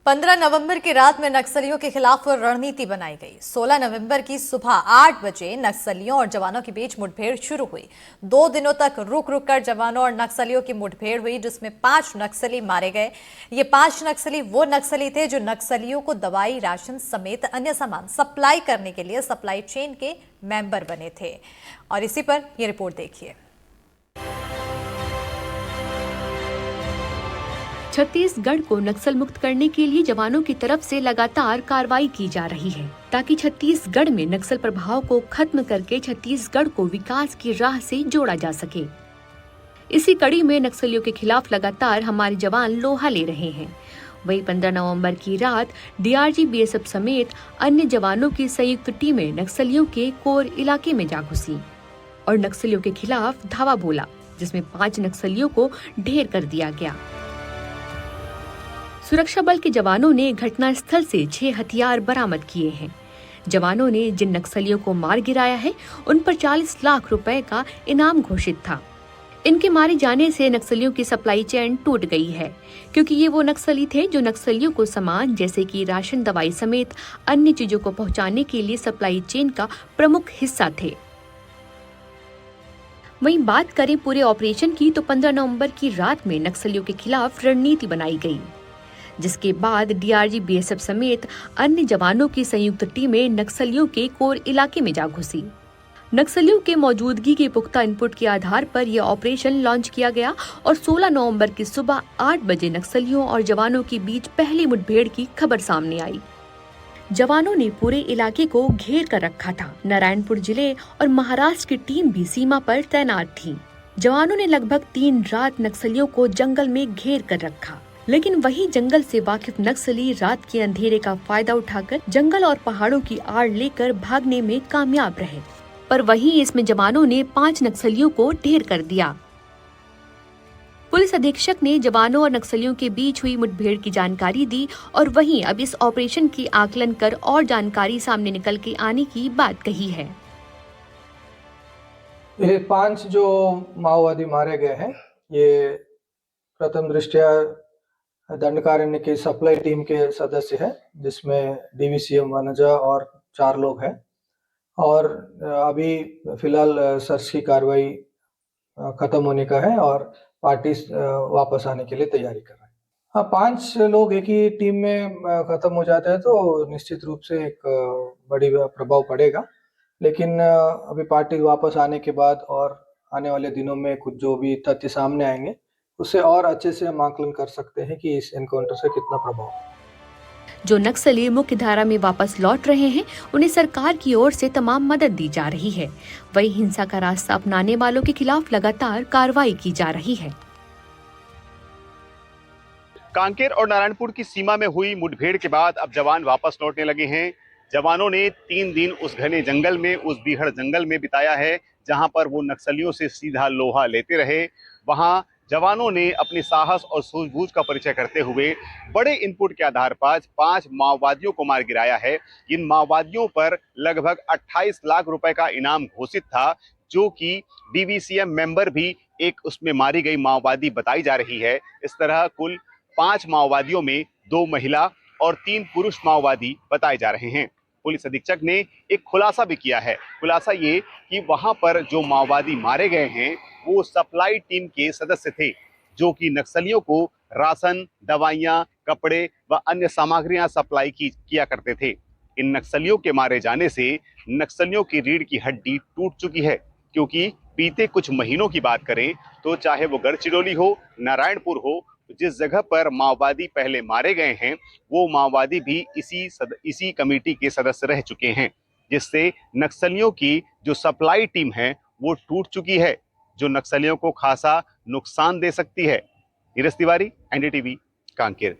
15 नवंबर की रात में नक्सलियों के खिलाफ रणनीति बनाई गई। 16 नवंबर की सुबह 8 बजे नक्सलियों और जवानों के बीच मुठभेड़ शुरू हुई। 2 दिनों तक रुक रुक कर जवानों और नक्सलियों की मुठभेड़ हुई, जिसमें 5 नक्सली मारे गए। ये 5 नक्सली वो नक्सली थे जो नक्सलियों को दवाई, राशन समेत अन्य सामान सप्लाई करने के लिए सप्लाई चेन के मेंबर बने थे। और इसी पर यह रिपोर्ट देखिए। छत्तीसगढ़ को नक्सल मुक्त करने के लिए जवानों की तरफ से लगातार कार्रवाई की जा रही है, ताकि छत्तीसगढ़ में नक्सल प्रभाव को खत्म करके छत्तीसगढ़ को विकास की राह से जोड़ा जा सके। इसी कड़ी में नक्सलियों के खिलाफ लगातार हमारे जवान लोहा ले रहे हैं। वही 15 नवंबर की रात डीआरजी, बीएसएफ समेत अन्य जवानों की संयुक्त टीमें नक्सलियों के कोर इलाके में जा घुसी और नक्सलियों के खिलाफ धावा बोला, जिसमें 5 नक्सलियों को ढेर कर दिया गया। सुरक्षा बल के जवानों ने घटनास्थल से 6 हथियार बरामद किए हैं। जवानों ने जिन नक्सलियों को मार गिराया है, उन पर 40 लाख रुपए का इनाम घोषित था। इनके मारे जाने से नक्सलियों की सप्लाई चेन टूट गई है, क्योंकि ये वो नक्सली थे जो नक्सलियों को सामान जैसे कि राशन, दवाई समेत अन्य चीजों को पहुंचाने के लिए सप्लाई चेन का प्रमुख हिस्सा थे। वहीं बात करें पूरे ऑपरेशन की, तो 15 नवंबर की रात में नक्सलियों के खिलाफ रणनीति बनाई गई, जिसके बाद डीआरजी, बीएसएफ समेत अन्य जवानों की संयुक्त टीमें नक्सलियों के कोर इलाके में जा घुसी। नक्सलियों के मौजूदगी के पुख्ता इनपुट के आधार पर यह ऑपरेशन लॉन्च किया गया और 16 नवंबर की सुबह 8 बजे नक्सलियों और जवानों के बीच पहली मुठभेड़ की खबर सामने आई। जवानों ने पूरे इलाके को घेर कर रखा था। नारायणपुर जिले और महाराष्ट्र की टीम भी सीमा पर तैनात थी। जवानों ने लगभग 3 रात नक्सलियों को जंगल में घेर कर रखा, लेकिन वही जंगल से वाकिफ नक्सली रात के अंधेरे का फायदा उठाकर जंगल और पहाड़ों की आड़ लेकर भागने में कामयाब रहे। पर वहीं इसमें जवानों ने 5 नक्सलियों को ढेर कर दिया। पुलिस अधीक्षक ने जवानों और नक्सलियों के बीच हुई मुठभेड़ की जानकारी दी और वहीं अब इस ऑपरेशन की आकलन कर और जानकारी सामने निकल के आने की बात कही है। ये 5 जो माओवादी मारे गए हैं, ये प्रथम दृष्टया दंडकारण्य की सप्लाई टीम के सदस्य हैं, जिसमें डीवीसीएम वनजा और 4 लोग हैं। और अभी फिलहाल सर्च की कार्रवाई खत्म होने का है और पार्टी वापस आने के लिए तैयारी कर रहे हैं। हाँ, 5 लोग एक ही टीम में खत्म हो जाते हैं तो निश्चित रूप से एक बड़ी प्रभाव पड़ेगा, लेकिन अभी पार्टी वापस आने के बाद और आने वाले दिनों में कुछ जो भी तथ्य सामने आएंगे, उससे और अच्छे से हम आकलन कर सकते हैं कि इस एनकाउंटर से कितना प्रभाव है। जो नक्सली मुख्य धारा में वापस लौट रहे हैं, उन्हें सरकार की ओर से तमाम मदद दी जा रही है। वहीं हिंसा का रास्ता अपनाने वालों के खिलाफ लगातार कार्रवाई की जा रही है। कांकेर और नारायणपुर की सीमा में हुई मुठभेड़ के बाद अब जवान वापस लौटने लगे हैं। जवानों ने 3 दिन उस घने जंगल में, उस बीहड़ जंगल में बिताया है, जहां पर वो नक्सलियों से सीधा लोहा लेते रहे। वहां जवानों ने अपने साहस और सूझबूझ का परिचय करते हुए बड़े इनपुट के आधार पर 5 माओवादियों को मार गिराया है। इन माओवादियों पर लगभग 28 लाख रुपए का इनाम घोषित था, जो कि डीवीसीएम मेंबर भी एक उसमें मारी गई माओवादी बताई जा रही है। इस तरह कुल 5 माओवादियों में 2 महिला और 3 पुरुष माओवादी बताए जा रहे हैं। पुलिस अधीक्षक ने एक खुलासा भी किया है। खुलासा ये कि वहां पर जो माओवादी मारे गए हैं वो सप्लाई टीम के सदस्य थे, जो कि नक्सलियों को राशन, दवाइयां, कपड़े व अन्य सामग्रियां सप्लाई किया करते थे। इन नक्सलियों के मारे जाने से नक्सलियों की रीढ़ की हड्डी टूट चुकी है, क्योंकि बीते कुछ महीनों की बात करें तो चाहे वो गढ़चिरौली हो, नारायणपुर हो, जिस जगह पर माओवादी पहले मारे गए हैं वो माओवादी भी इसी कमेटी के सदस्य रह चुके हैं, जिससे नक्सलियों की जो सप्लाई टीम है वो टूट चुकी है, जो नक्सलियों को खासा नुकसान दे सकती है। नीरज तिवारी, एनडीटीवी, कांकेर।